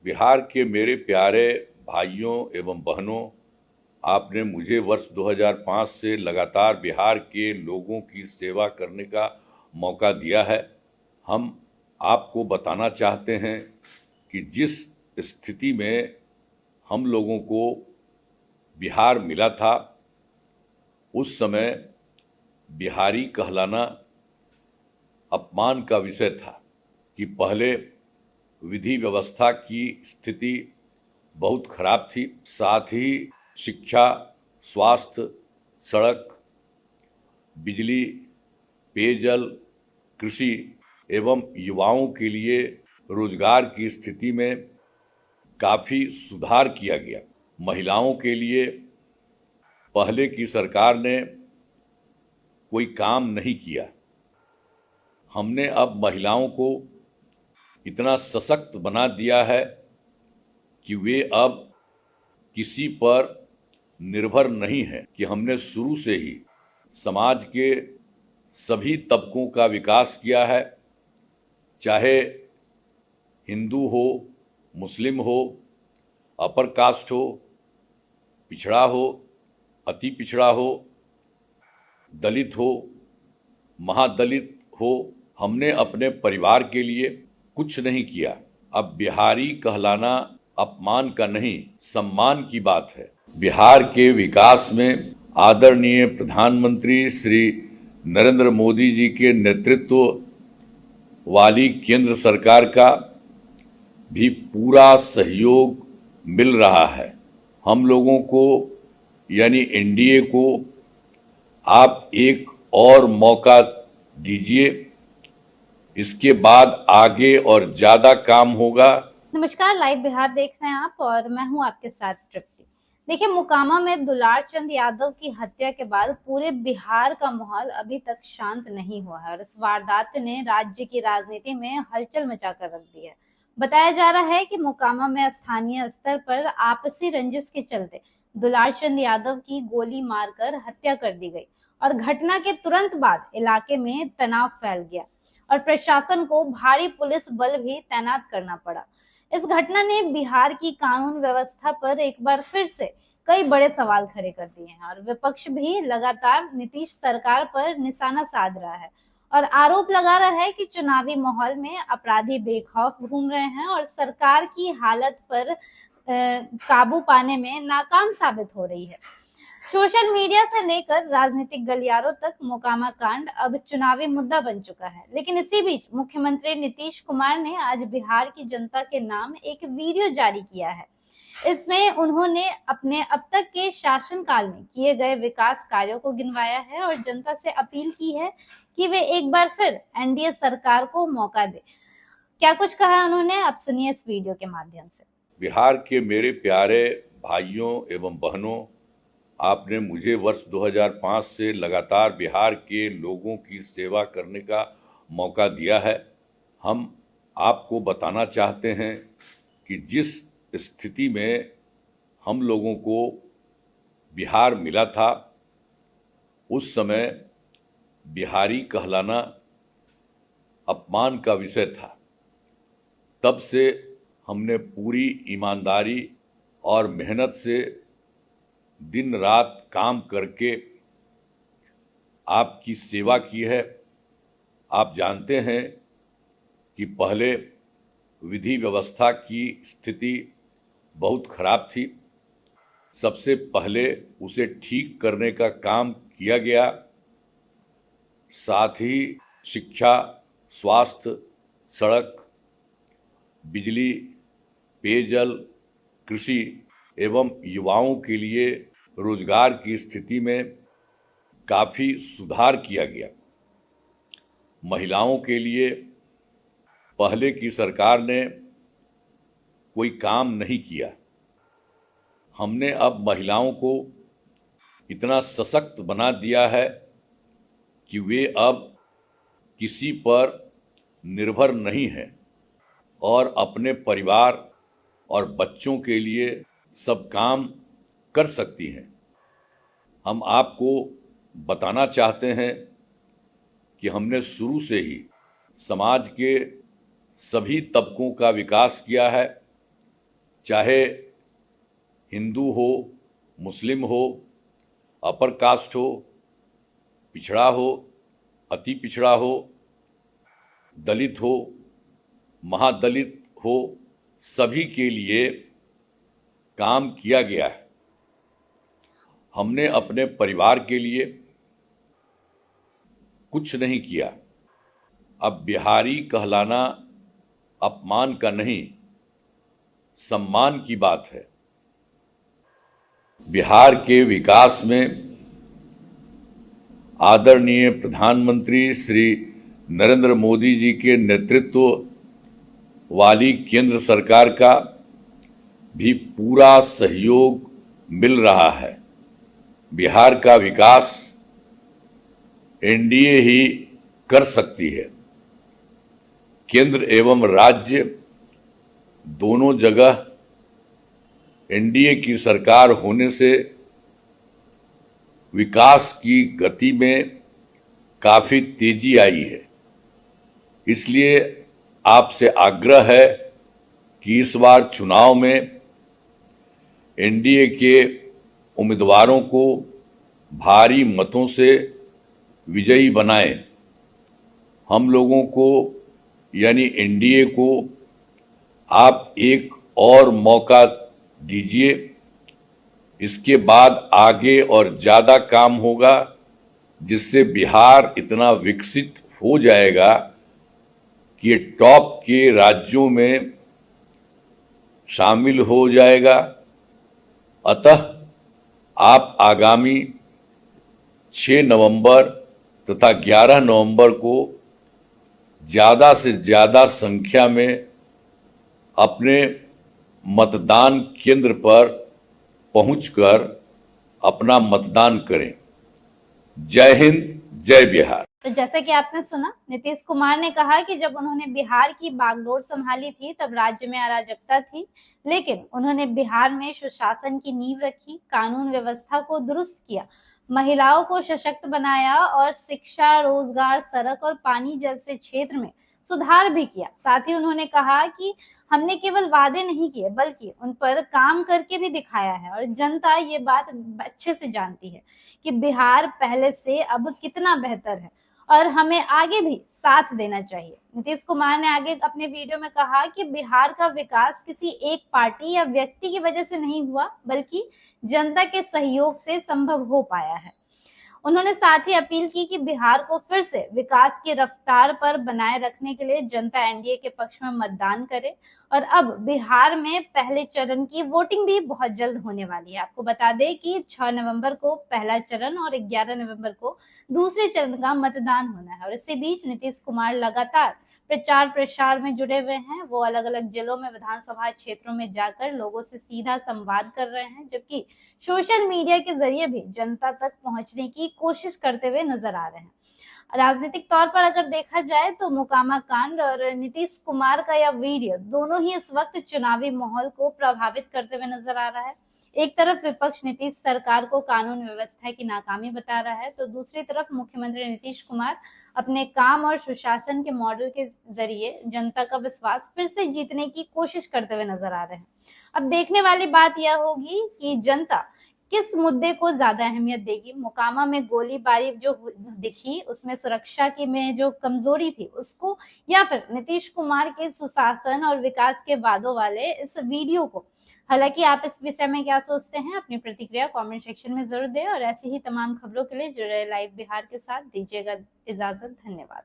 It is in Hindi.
बिहार के मेरे प्यारे भाइयों एवं बहनों, आपने मुझे वर्ष 2005 से लगातार बिहार के लोगों की सेवा करने का मौका दिया है। हम आपको बताना चाहते हैं कि जिस स्थिति में हम लोगों को बिहार मिला था, उस समय बिहारी कहलाना अपमान का विषय था कि पहले विधि व्यवस्था की स्थिति बहुत खराब थी। साथ ही शिक्षा, स्वास्थ्य, सड़क, बिजली, पेयजल, कृषि एवं युवाओं के लिए रोजगार की स्थिति में काफ़ी सुधार किया गया। महिलाओं के लिए पहले की सरकार ने कोई काम नहीं किया। हमने अब महिलाओं को इतना सशक्त बना दिया है कि वे अब किसी पर निर्भर नहीं है कि हमने शुरू से ही समाज के सभी तबकों का विकास किया है, चाहे हिंदू हो, मुस्लिम हो, अपर कास्ट हो, पिछड़ा हो, अति पिछड़ा हो, दलित हो, महादलित हो। हमने अपने परिवार के लिए कुछ नहीं किया। अब बिहारी कहलाना अपमान का नहीं, सम्मान की बात है। बिहार के विकास में आदरणीय प्रधानमंत्री श्री नरेंद्र मोदी जी के नेतृत्व वाली केंद्र सरकार का भी पूरा सहयोग मिल रहा है। हम लोगों को यानी एनडीए को आप एक और मौका दीजिए। इसके बाद आगे और ज्यादा काम होगा। नमस्कार, लाइव बिहार देख रहे हैं आप और मैं हूं आपके साथ तृप्ति। देखिए, मोकामा में दुलार चंद यादव की हत्या के बाद पूरे बिहार का माहौल अभी तक शांत नहीं हुआ है और इस वारदात ने राज्य की राजनीति में हलचल मचाकर रख दी है। बताया जा रहा है कि मोकामा में स्थानीय स्तर पर आपसी रंजिश के चलते दुलार चंद यादव की गोली मारकर हत्या कर दी गई और घटना के तुरंत बाद इलाके में तनाव फैल गया और प्रशासन को भारी पुलिस बल भी तैनात करना पड़ा। इस घटना ने बिहार की कानून व्यवस्था पर एक बार फिर से कई बड़े सवाल खड़े कर दिए हैं और विपक्ष भी लगातार नीतीश सरकार पर निशाना साध रहा है और आरोप लगा रहा है कि चुनावी माहौल में अपराधी बेखौफ घूम रहे हैं और सरकार की हालत पर काबू पाने में नाकाम साबित हो रही है। सोशल मीडिया से लेकर राजनीतिक गलियारों तक मोकामा कांड अब चुनावी मुद्दा बन चुका है। लेकिन इसी बीच मुख्यमंत्री नीतीश कुमार ने आज बिहार की जनता के नाम एक वीडियो जारी किया है। इसमें उन्होंने अपने अब तक के शासनकाल में किए गए विकास कार्यों को गिनवाया है और जनता से अपील की है कि वे एक बार फिर एनडीए सरकार को मौका दे। क्या कुछ कहा है उन्होंने, आप सुनिए इस वीडियो के माध्यम से। बिहार के मेरे प्यारे भाइयों एवं बहनों, आपने मुझे वर्ष 2005 से लगातार बिहार के लोगों की सेवा करने का मौका दिया है। हम आपको बताना चाहते हैं कि जिस स्थिति में हम लोगों को बिहार मिला था, उस समय बिहारी कहलाना अपमान का विषय था। तब से हमने पूरी ईमानदारी और मेहनत से दिन रात काम करके आपकी सेवा की है। आप जानते हैं कि पहले विधि व्यवस्था की स्थिति बहुत खराब थी। सबसे पहले उसे ठीक करने का काम किया गया। साथ ही शिक्षा, स्वास्थ्य, सड़क, बिजली, पेयजल, कृषि एवं युवाओं के लिए रोजगार की स्थिति में काफ़ी सुधार किया गया। महिलाओं के लिए पहले की सरकार ने कोई काम नहीं किया। हमने अब महिलाओं को इतना सशक्त बना दिया है कि वे अब किसी पर निर्भर नहीं है और अपने परिवार और बच्चों के लिए सब काम कर सकती हैं। हम आपको बताना चाहते हैं कि हमने शुरू से ही समाज के सभी तबकों का विकास किया है, चाहे हिंदू हो, मुस्लिम हो, अपर कास्ट हो, पिछड़ा हो, अति पिछड़ा हो, दलित हो, महादलित हो, सभी के लिए काम किया गया है। हमने अपने परिवार के लिए कुछ नहीं किया। अब बिहारी कहलाना अपमान का नहीं, सम्मान की बात है। बिहार के विकास में आदरणीय प्रधानमंत्री श्री नरेंद्र मोदी जी के नेतृत्व वाली केंद्र सरकार का भी पूरा सहयोग मिल रहा है। बिहार का विकास एनडीए ही कर सकती है। केंद्र एवं राज्य दोनों जगह एनडीए की सरकार होने से विकास की गति में काफी तेजी आई है। इसलिए आपसे आग्रह है कि इस बार चुनाव में एनडीए के उम्मीदवारों को भारी मतों से विजयी बनाएं। हम लोगों को यानी एनडीए को आप एक और मौका दीजिए। इसके बाद आगे और ज़्यादा काम होगा, जिससे बिहार इतना विकसित हो जाएगा कि ये टॉप के राज्यों में शामिल हो जाएगा। अतः आप आगामी 6 नवंबर तथा 11 नवंबर को ज़्यादा से ज़्यादा संख्या में अपने मतदान केंद्र पर पहुंचकर अपना मतदान करें। जय हिंद, जय बिहार। तो जैसा कि आपने सुना, नीतीश कुमार ने कहा कि जब उन्होंने बिहार की बागडोर संभाली थी तब राज्य में अराजकता थी, लेकिन उन्होंने बिहार में सुशासन की नींव रखी, कानून व्यवस्था को दुरुस्त किया, महिलाओं को सशक्त बनाया और शिक्षा, रोजगार, सड़क और पानी जैसे क्षेत्र में सुधार भी किया। साथ ही उन्होंने कहा कि हमने केवल वादे नहीं किए बल्कि उन पर काम करके भी दिखाया है और जनता ये बात अच्छे से जानती है कि बिहार पहले से अब कितना बेहतर है और हमें आगे भी साथ देना चाहिए। नीतीश कुमार ने आगे अपने वीडियो में कहा कि बिहार का विकास किसी एक पार्टी या व्यक्ति की वजह से नहीं हुआ बल्कि जनता के सहयोग से संभव हो पाया है। उन्होंने साथ ही अपील की कि बिहार को फिर से विकास की रफ्तार पर बनाए रखने के लिए जनता एनडीए के पक्ष में मतदान करे और अब बिहार में पहले चरण की वोटिंग भी बहुत जल्द होने वाली है। आपको बता दें कि 6 नवंबर को पहला चरण और 11 नवंबर को दूसरे चरण का मतदान होना है और इसी बीच नीतीश कुमार लगातार प्रचार प्रसार में जुड़े हुए हैं। वो अलग अलग जिलों में विधानसभा क्षेत्रों में जाकर लोगों से सीधा संवाद कर रहे हैं, जबकि सोशल मीडिया के जरिए भी जनता तक पहुंचने की कोशिश करते हुए नजर आ रहे हैं। राजनीतिक तौर पर अगर देखा जाए तो मोकामा कांड और नीतीश कुमार का यह वीडियो दोनों ही इस वक्त चुनावी माहौल को प्रभावित करते हुए नजर आ रहा है। एक तरफ विपक्ष नीतीश सरकार को कानून व्यवस्था की नाकामी बता रहा है, तो दूसरी तरफ मुख्यमंत्री नीतीश कुमार अपने काम और सुशासन के मॉडल के जरिए जनता का विश्वास फिर से जीतने की कोशिश करते हुए नजर आ रहे हैं। अब देखने वाली बात यह होगी कि जनता किस मुद्दे को ज्यादा अहमियत देगी। मोकामा में गोलीबारी जो दिखी उसमें सुरक्षा की में जो कमजोरी थी उसको, या फिर नीतीश कुमार के सुशासन और विकास के वादों वाले इस वीडियो को। हालांकि आप इस विषय में क्या सोचते हैं, अपनी प्रतिक्रिया कमेंट सेक्शन में जरूर दें और ऐसी ही तमाम खबरों के लिए जुड़े लाइव बिहार के साथ दीजिएगा इजाजत। धन्यवाद।